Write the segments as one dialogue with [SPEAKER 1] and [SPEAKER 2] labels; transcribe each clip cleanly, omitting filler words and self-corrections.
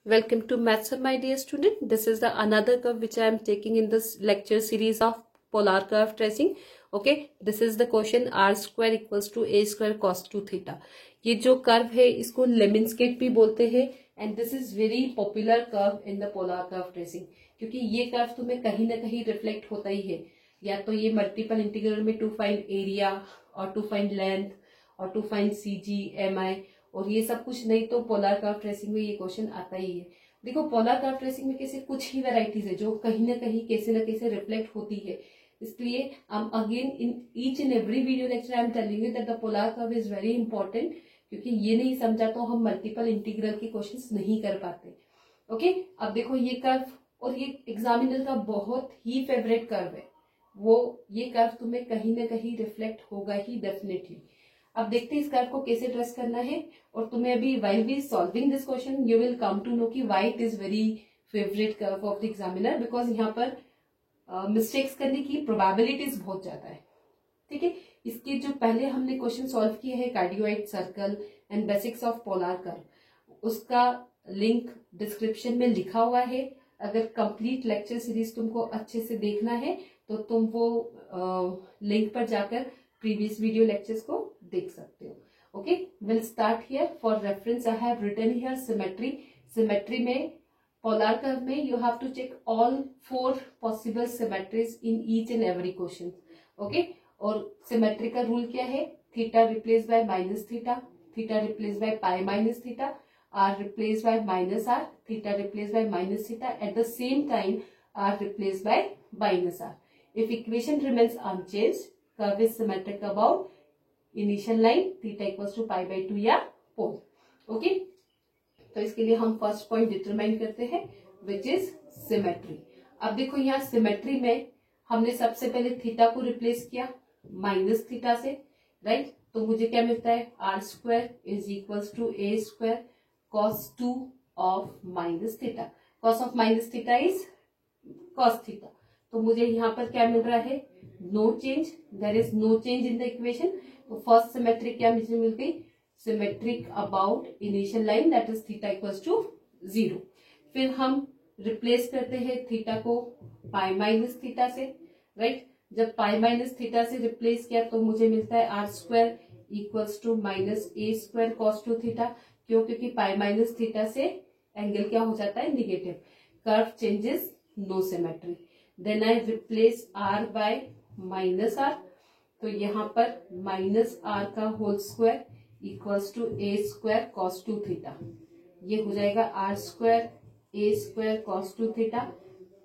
[SPEAKER 1] Welcome to Maths Hub, my dear student. This is the another curve which I am taking in this lecture series of polar curve tracing. Okay, this is the question r square equals to a square cos 2 theta. ये जो curve है इसको लेमिनस्केट भी बोलते हैं and this is very popular curve in the polar curve tracing, क्योंकि ये curve तुम्हें कहीं ना कहीं रिफ्लेक्ट होता ही है, या तो ये मल्टीपल इंटीग्रल में टू फाइंड एरिया और टू फाइंड लेंथ और to find C G M I, और ये सब कुछ नहीं तो पोलर कर्व ट्रेसिंग में ये क्वेश्चन आता ही है। देखो पोलर कर्व ट्रेसिंग में कैसे कुछ ही वैरायटीज है जो कहीं ना कहीं कैसे ना कैसे रिफ्लेक्ट होती है, इसलिए again in each and every video lecture I am telling you that the polar curve is very important, क्योंकि ये नहीं समझा तो हम मल्टीपल इंटीग्रल के क्वेश्चंस नहीं कर पाते। ओके, अब देखो ये कर्व, और ये एग्जामिनर का बहुत ही फेवरेट कर्व है, वो ये कर्व तुम्हें कहीं ना कहीं रिफ्लेक्ट होगा ही डेफिनेटली। अब देखते हैं इस कर्व को कैसे ट्रेस करना है, और तुम्हें अभी while we solving this question you will come to know कि why it is very favourite curve of the examiner, because यहाँ पर मिस्टेक्स करने की प्रोबेबिलिटीज बहुत ज्यादा है। ठीक है, इसके जो पहले हमने क्वेश्चन सॉल्व किए हैं cardioid circle and basics of polar curve, उसका लिंक डिस्क्रिप्शन में लिखा हुआ है। अगर कंप्लीट लेक्चर सीरीज तुमको अच्छे से देखना है तो तुम वो लिंक पर जाकर प्रीवियस वीडियो लेक्चर्स को देख सकते हो। Okay, will start here. For reference I have written here symmetry. Symmetry में पोलर कर्व में you have to check all 4 possible symmetries in each and every question. Okay, और symmetry का rule क्या है? Theta replace by minus theta, theta replace by pi minus theta, r replace by minus r, theta replace by minus theta, at the same time r replace by minus are. If equation remains unchanged, curve is symmetric about initial line theta equals to pi by 2 या पोल। Okay, तो इसके लिए हम first point determine करते हैं which is symmetry. अब देखो यहाँ सिमेट्री में हमने सबसे पहले थीटा को रिप्लेस किया माइनस थीटा से, राइट? तो मुझे क्या मिलता है? R square is equals to a square cos 2 of minus theta. Cos of minus theta is cos theta. तो मुझे यहाँ पर क्या मिल रहा है? No change, there is no change in the equation. तो फर्स्ट सिमेट्रिक क्या मुझे मिल गई? Symmetric about initial line that is theta equals to 0। फिर हम रिप्लेस करते हैं थीटा को पाई माइनस थीटा से, राइट? जब पाई माइनस थीटा से रिप्लेस किया तो मुझे मिलता है r square equals to minus a square cos 2 theta. क्यों? क्योंकि पाई माइनस थीटा से एंगल क्या हो जाता है? Negative. Curve changes, no symmetry. Then I replace r by minus r, तो यहाँ पर माइनस आर का whole square equals to a square cos 2 theta. ये हो जाएगा r square a square cos 2 theta.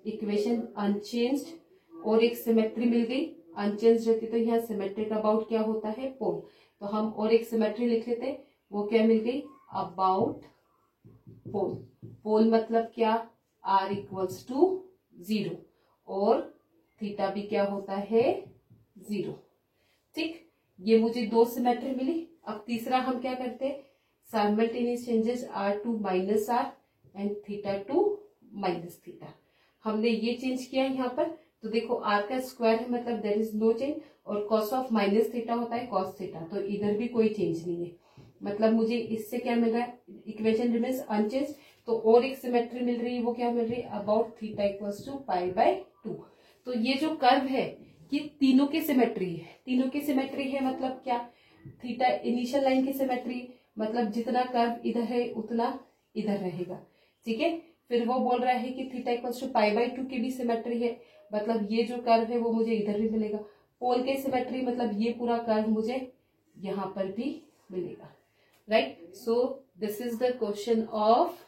[SPEAKER 1] Equation unchanged, और एक सिमेट्री मिल गई। अनचेंज रहती तो यहाँ सिमेट्रिक अबाउट क्या होता है? पोल। तो हम और एक सिमेट्री लिख लेते, वो क्या मिल गई? अबाउट पोल। पोल मतलब क्या? आर इक्वल्स टू 0 और थीटा भी क्या होता है? 0। ठीक, ये मुझे 2 सिमेट्री मिली। अब तीसरा हम क्या करते हैं? Simultaneous changes r to minus r and theta to minus theta. हमने ये चेंज किया यहाँ पर, तो देखो आर का स्क्वायर है मतलब देयर इज नो चेंज, और कॉस ऑफ माइनस थीटा होता है कॉस थीटा, तो इधर भी कोई चेंज नहीं है। मतलब मुझे इससे क्या मिल रहा है? Equation remains unchange. तो और एक सिमेट्री मिल रही है, वो क्या मिल रही है? About theta equals to pi by 2। तो ये जो कर्व है ये तीनों की सिमेट्री है। तीनों की सिमेट्री है मतलब क्या? थीटा इनिशियल लाइन की सिमेट्री, मतलब जितना कर्व इधर है उतना इधर रहेगा। ठीक है, फिर वो बोल रहा है कि theta equals to pi by 2 की भी सिमेट्री है, मतलब ये जो कर्व है वो मुझे इधर भी मिलेगा। पोल के सिमेट्री मतलब ये पूरा कर्व मुझे यहां पर भी मिलेगा, right? So this is the question of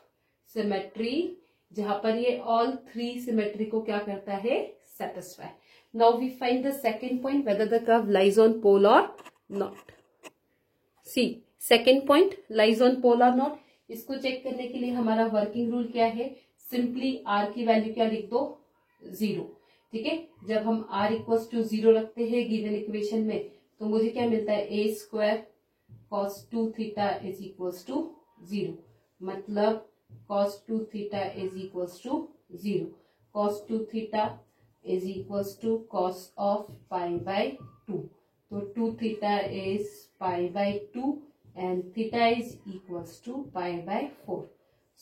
[SPEAKER 1] symmetry, जहां पर ये ऑल 3 सिमेट्री को क्या करता है? Satisfy. Now we find the second point, whether the curve lies on pole और not. See, second point lies on pole और नॉट। इसको चेक करने के लिए हमारा वर्किंग रूल क्या है? सिंपली आर की वैल्यू क्या लिख दो? 0। ठीक है, जब हम आर इक्वल्स टू 0 रखते हैं गिवन इक्वेशन में, तो मुझे क्या मिलता है? A square cos 2 theta is equals to 0। मतलब cos 2 theta is equals to 0। Cos 2 theta is equals to cos of pi by 2। तो 2 theta is pi by 2 and theta is equals to pi by 4.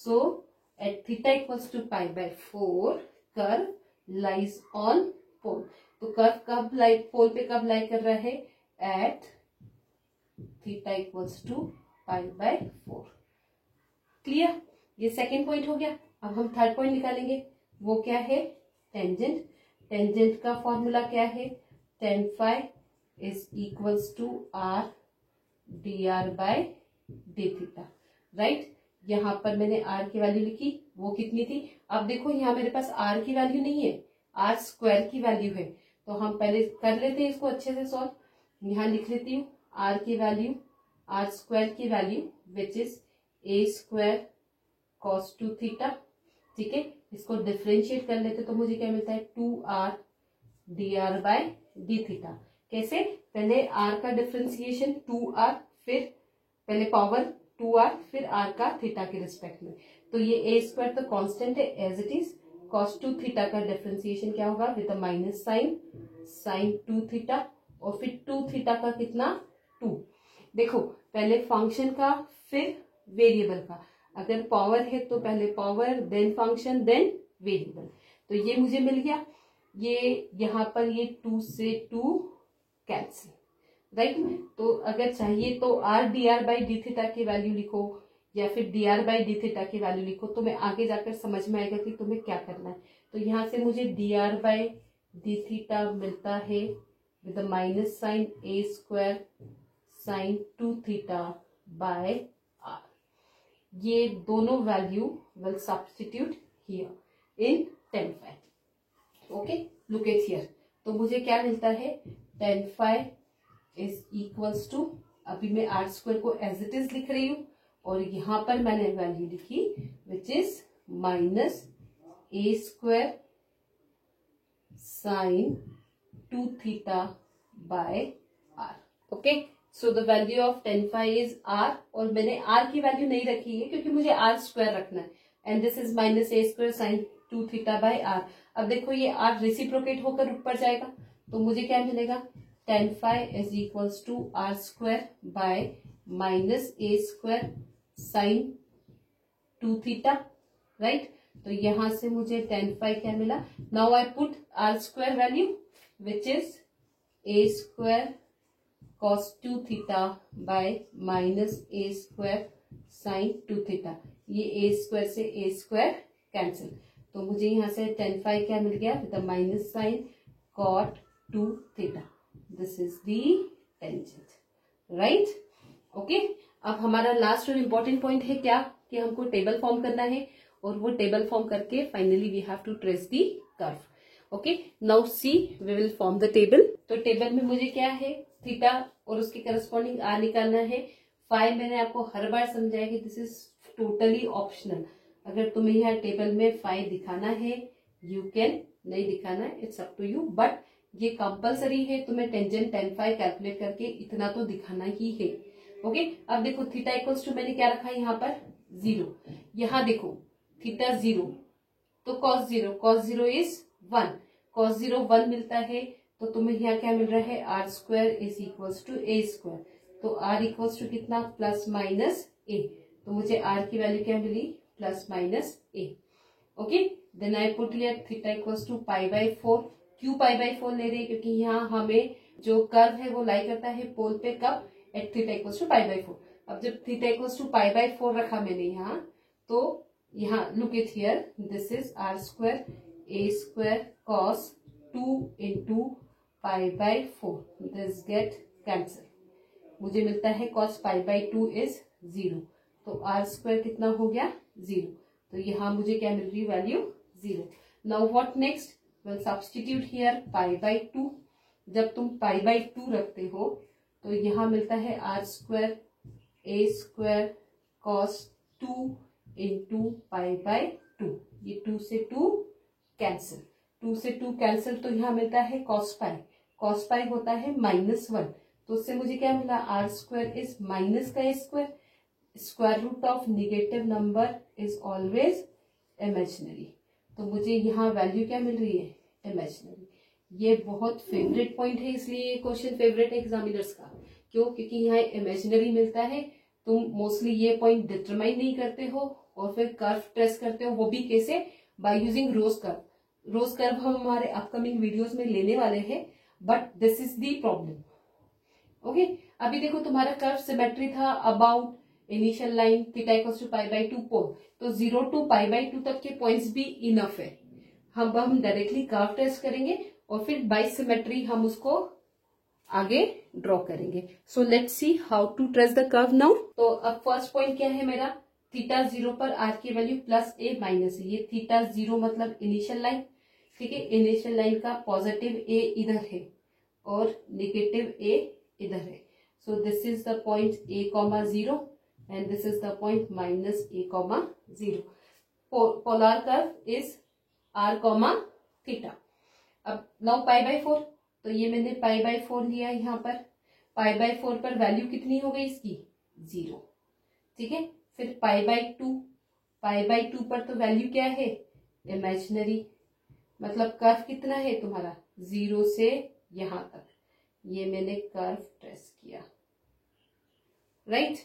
[SPEAKER 1] So at theta equals to pi by 4 curve lies on pole. तो curve कब पोल पे कब लाई कर रहा है? At theta equals to pi by 4। Clear? ये second point हो गया। अब हम थर्ड पॉइंट निकालेंगे। वो क्या है? टेंजेंट। टेंजेंट का फॉर्मूला क्या है? tan phi is equals to r dr by d theta. Right, यहां पर मैंने r की वैल्यू लिखी, वो कितनी थी? अब देखो यहाँ मेरे पास r की वैल्यू नहीं है, r स्क्वायर की वैल्यू है। तो हम पहले कर लेते हैं इसको अच्छे से सॉल्व। यहाँ लिख लेती हूँ r की वैल्यू, r स्क्वायर की value which is a square cos 2 theta. ठीक है, इसको डिफ्रेंशिएट कर लेते तो मुझे क्या मिलता है? 2r dr bye D theta. कैसे? पहले r का डिफ्रेंसिएशन 2r, फिर पहले पावर 2r, फिर r का थीटा के रिस्पेक्ट में। तो ये a स्क्वायर तो कांस्टेंट है as it is. cos 2 theta का डिफ्रेंसिएशन क्या होगा? With minus sine, sine 2 theta, और फिर 2 थीटा का कितना? 2। देखो पहले फंक्शन का फिर वेरिएबल का। अगर पावर है तो पहले power, then function, then variable. तो ये मुझे मिल गया। ये यहाँ पर ये 2 से 2 कैंसिल। राइट, तो अगर चाहिए तो r dr by D theta की वैल्यू लिखो या फिर dr बाई डी थीटा की वैल्यू लिखो, तो मैं आगे जाकर समझ में आएगा कि तुम्हें क्या करना है। तो यहाँ से मुझे dr बाई डी थीटा मिलता है with minus sine a square sine 2 theta by r। ये दोनों value will substitute here in tan phi। Okay, look at here. तो मुझे क्या मिलता है? tan phi is equals to, अभी मैं r स्क्वायर को एज इट इज लिख रही हूँ और यहाँ पर मैंने वैल्यू लिखी which is minus a square sine 2 theta by r। Okay, so the value of tan phi is r, और मैंने r की वैल्यू नहीं रखी है क्योंकि मुझे r स्क्वायर रखना है। And this is minus a square sine 2 theta by r। अब देखो ये r रेसिप्रोकेट होकर ऊपर जाएगा, तो मुझे क्या मिलेगा? tan phi is equals to r square by minus a square sine 2 theta. Right, तो यहां से मुझे tan phi क्या मिला? Now I put r square value which is a square cos 2 theta by minus a square sine 2 theta. ये a square से a square cancel, तो मुझे यहाँ से tan phi क्या मिल गया? With minus sine cot 2 theta. This is the tangent. Right, okay. अब हमारा लास्ट और इम्पोर्टेंट पॉइंट है क्या? कि हमको टेबल फॉर्म करना है, और वो टेबल फॉर्म करके finally we have to trace the curve. Okay, now see we will form the table. तो टेबल में मुझे क्या है? थीटा और उसके करस्पॉन्डिंग r निकालना है। फाई मैंने आपको हर बार समझाया कि दिस इज टोटली ऑप्शनल। अगर तुम्हें यहाँ टेबल में फाई दिखाना है यू कैन, नहीं दिखाना है it's up to you, but ये कंपलसरी है तुम्हें टेंजेंट tan phi कैलकुलेट करके इतना तो दिखाना ही है। ओके, अब देखो थीटा इक्वल्स टू मैंने क्या रखा है यहाँ पर? 0। यहाँ देखो थीटा 0, तो cos 0 इज 1। cos 0 1 मिलता है, तो तुम्हें यहाँ क्या मिल रहा है? r square is equals to a square. तो r इक्वल्स टू कितना? Plus minus a। तो मुझे r की वैल्यू क्या मिली? Plus minus a। Okay, then I put here theta equals to pi by 4। क्यों पाई बाय 4 ले रहे हैं? क्योंकि यहाँ हमें जो कर्व है वो लाई करता है पोल पे कब? At theta equals to pi by 4। अब जब theta equals to pi by 4 रखा मैंने यहाँ, तो यहाँ look it here, this is r square a square cos 2 into pi by 4। This get cancel, मुझे मिलता है cos पाई बाय 2 इज 0। तो r स्क्वायर कितना हो गया? 0। तो यहाँ मुझे क्या मिल रही है? Value 0। Now what next? Well substitute here pi by 2। जब तुम पाई बाय 2 रखते हो तो यहाँ मिलता है r square a square cos 2 into pi by 2। ये 2 से 2 कैंसिल, 2 से 2 कैंसिल, तो यहाँ मिलता है cos पाई। cos पाई होता है -1, तो उससे मुझे क्या मिला? r स्क्वायर इज माइनस का square. Square root of negative number is always imaginary, तो मुझे यहाँ वैल्यू क्या मिल रही है? इमेजिनरी। ये बहुत फेवरेट पॉइंट है, इसलिए ये क्वेश्चन फेवरेट है एग्जामिनर्स का। क्यों? क्योंकि यहाँ इमेजिनरी मिलता है। तुम मोस्टली ये पॉइंट डिटरमाइन नहीं करते हो, और फिर कर्व ट्रेस करते हो, वो भी कैसे, by using rose curve. Rose curve हम हमारे अपकमिंग वीडियोस में लेने वाले हैं, but this is the problem. Okay, अभी देखो तुम्हारा कर्व सिमेट्री था about initial line theta equals to pi by 2 pole, तो 0 टू पाई बाई 2 तक के पॉइंट्स भी इनफ है। हम डायरेक्टली कर्व टेस्ट करेंगे और फिर बाय सिमेट्री हम उसको आगे ड्रॉ करेंगे। So let's see how to trace the curve now. तो अब फर्स्ट पॉइंट क्या है मेरा, थीटा 0 पर आर की वैल्यू प्लस ए माइनस ए। ये थीटा 0 मतलब इनिशियल लाइन, ठीक है। इनिशियल लाइन का पॉजिटिव ए इधर है और नेगेटिव ए इधर है। So this is the point A comma 0 and this is the point minus A comma 0। Polar curve is R comma theta. अब नाउ पाई बाई 4, तो ये मैंने पाई बाई 4 लिया यहाँ पर। पाई बाई 4 पर वैल्यू कितनी हो गई इसकी, 0, ठीक है। फिर पाई बाई 2, पाई बाई 2 पर तो वैल्यू क्या है, इमेजिनरी, मतलब कर्व कितना है तुम्हारा 0 से यहां तक। ये मैंने कर्व ट्रेस किया, राइट।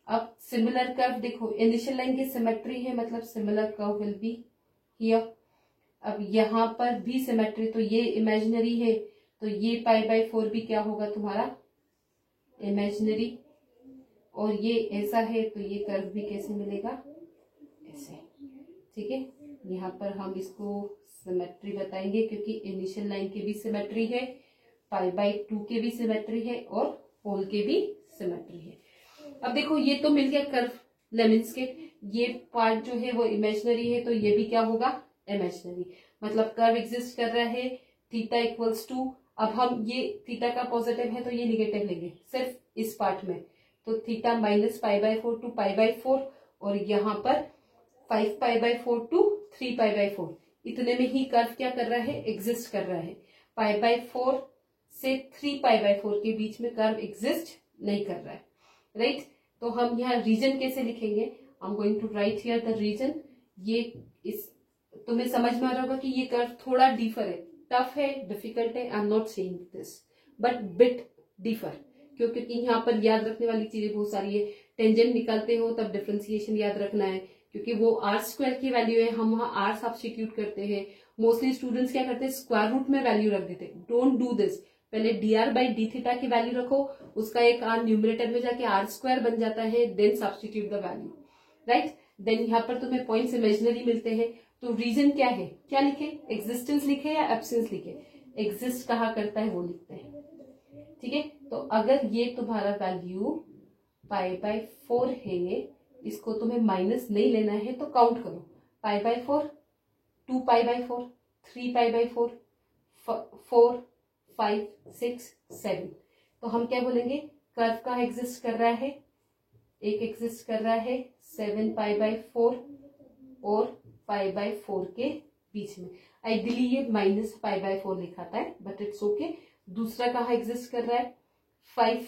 [SPEAKER 1] अब सिमिलर कर्व देखो, इनिशियल लाइन की सिमेट्री है, मतलब similar curve will be here. अब यहां पर भी सिमेट्री, तो ये इमेजिनरी है, तो ये पाई बाई 4 भी क्या होगा तुम्हारा, इमेजिनरी। और ये ऐसा है तो ये कर्व भी कैसे मिलेगा, ऐसे, ठीक है। यहाँ पर हम इसको सिमेट्री बताएंगे क्योंकि इनिशियल लाइन की भी सिमेट्री है, पाई बाई 2 के भी सिमेट्री है और पोल के भी सिमेट्री है। अब देखो ये तो मिल गया कर्व लेमनस्केट, ये पार्ट जो है वो इमेजिनरी है, तो ये भी क्या होगा, इमेजिनरी। मतलब कर्व एग्जिस्ट कर रहा है थीटा इक्वल्स टू, अब हम ये थीटा का पॉजिटिव है तो ये निगेटिव लेंगे सिर्फ इस पार्ट में, तो theta minus pi by 4 to pi by 4, और यहाँ पर 5 pi by 4 to 3 pi by 4, इतने में ही कर्व क्या कर रहा है, एग्जिस्ट कर रहा है। पाई बाई 4 से 3 पाई बाई 4 के बीच में कर्व एग्जिस्ट नहीं कर रहा है, राइट। तो हम यहाँ रीजन कैसे लिखेंगे, I am going to write here the region. ये इस तुम्हें समझ में आ रहा होगा कि ये कर्व थोड़ा डिफर है, टफ है, डिफिकल्ट है, I am not saying this, but bit differ, क्योंकि यहाँ पर याद रखने वाली चीजें बहुत सारी है। टेंजेंट निकालते हो तब डिफरेंशिएशन याद रखना है, क्योंकि वो आर स्क्वायर की वैल्यू है, हम वहां आर सब्स्टिट्यूट करते हैं। मोस्टली स्टूडेंट्स क्या करते हैं, स्क्वायर रूट में वैल्यू रख देते हैं। डोंट डू दिस, पहले dr बाई डी थीटा की वैल्यू रखो, उसका एक आर न्यूमरेटर में जाके आर स्क्वायर बन जाता है, then substitute the value, right. Then यहाँ पर तुम्हें पॉइंट्स इमेजिनरी मिलते हैं, तो रीजन क्या है, क्या लिखे, एग्जिस्टेंस लिखे या एब्सेंस लिखे, एग्जिस्ट कहा करता है वो लिखते हैं, ठीक है। तो अगर ये तुम्हारा वैल्यू पाई बाई 4 है, इसको तुम्हें माइनस नहीं लेना है तो काउंट करो, पाई by 4, 2 pi by 4, 3 pi by 4, 4, 5, 6, 7, तो हम क्या बोलेंगे, कर्व का एग्जिस्ट कर रहा है, एक एग्जिस्ट कर रहा है 7 पाई बाई 4 और पाई बाई 4 के बीच में। आइडियली ये माइनस पाई बाई 4 लिखाता है, बट इट्स ओके। दूसरा कहाँ एग्जिस्ट कर रहा है, 3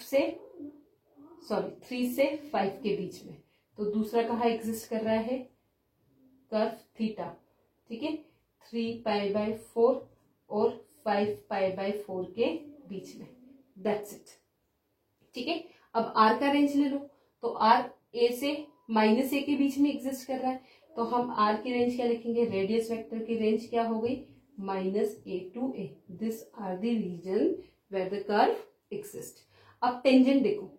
[SPEAKER 1] से 5 के बीच में, तो दूसरा कहाँ एग्जिस्ट कर रहा है, कर्व थीटा, ठीक है, 3 पाई बाई 4 और 5 पाई बाई 4 के बीच में, दैट्स इट, ठीक है। अब आर का रेंज ले लो, तो आर ए से माइनस ए के बीच में एग्जिस्ट कर रहा है, तो हम आर की रेंज क्या लिखेंगे, रेडियस वेक्टर की रेंज क्या हो गई, minus a to a. This are the region where the curve exist. अब टेंजेंट देखो,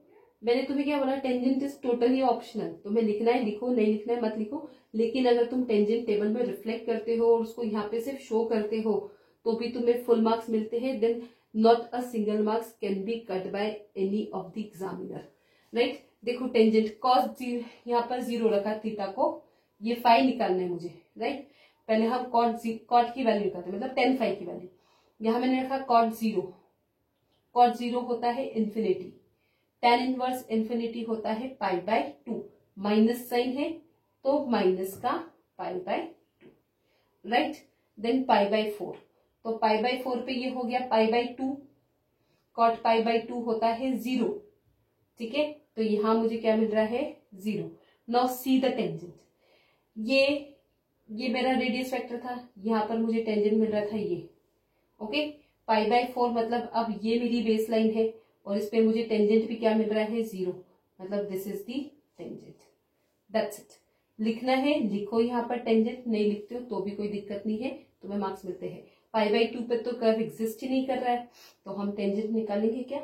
[SPEAKER 1] मैंने तुम्हें क्या बोला, टेंजेंट इज टोटली ऑप्शनल, तुम्हें लिखना है लिखो, नहीं लिखना है मत लिखो, लेकिन अगर तुम टेंजेंट टेबल में रिफ्लेक्ट करते हो और उसको यहाँ पे सिर्फ शो करते हो तो भी तुम्हें फुल मार्क्स मिलते हैं। Then not a single marks can be cut by any of the examiner, right. देखो टेंजेंट कॉस यहाँ पर 0 रखा थीटा को, ये फाई निकालना है मुझे, राइट। पहले हम कॉट की वैल्यू निकालते हैं, मतलब 10 फाई की वैल्यू। यहां मैंने रखा कॉट 0, कॉट 0 होता है इन्फिनिटी, tan इनवर्स इन्फिनिटी होता है पाई बाय 2, माइनस साइन है तो माइनस का pi by 2, right. Then pi by 4, तो पाई बाय 4 पे ये हो गया pi by 2, cot pi by 2 होता है 0, ठीक है। तो यहां मुझे क्या मिल रहा है, 0। नाउ सी द टेंजेंट, ये मेरा रेडियस वेक्टर था, यहां पर मुझे टेंजेंट मिल रहा था ये, ओके। पाई बाय 4 मतलब अब ये मेरी बेस लाइन है और इस पे मुझे टेंजेंट भी क्या मिल रहा है, 0, मतलब this is the tangent, that's it. लिखना है लिखो यहाँ पर टेंजेंट, नहीं लिखते हो तो भी कोई दिक्कत नहीं है, तुम्हें मार्क्स मिलते हैं। π/2 पे तो कर्व एग्जिस्ट ही नहीं कर रहा है, तो हम टेंजेंट निकालेंगे क्या?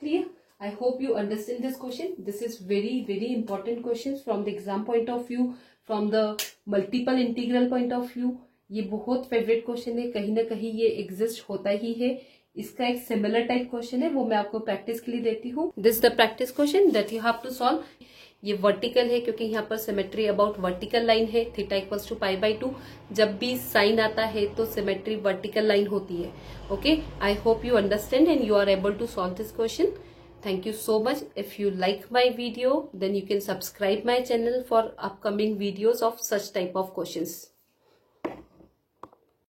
[SPEAKER 1] Clear? I hope you understand this question. This is very important questions from the exam point of view, from the multiple integral point of view. ये बहुत फेवरेट क्वेश्चन है, कहीं ना कहीं ये एग्जिस्ट होता ही है। इसका एक सिमिलर टाइप क्वेश्चन है, वो मैं आपको प्रैक्टिस के लिए देती हूँ। This is the practice question that you have to solve. ये वर्टिकल है क्योंकि यहाँ पर सिमेट्री अबाउट वर्टिकल लाइन है, थीटा इक्वल्स टू π/2। जब भी साइन आता है तो सिमेट्री वर्टिकल लाइन होती है। Okay, I hope you understand and you are able to solve this question. Thank you so much. If you like my video, then you can subscribe my channel for upcoming videos of such type of questions.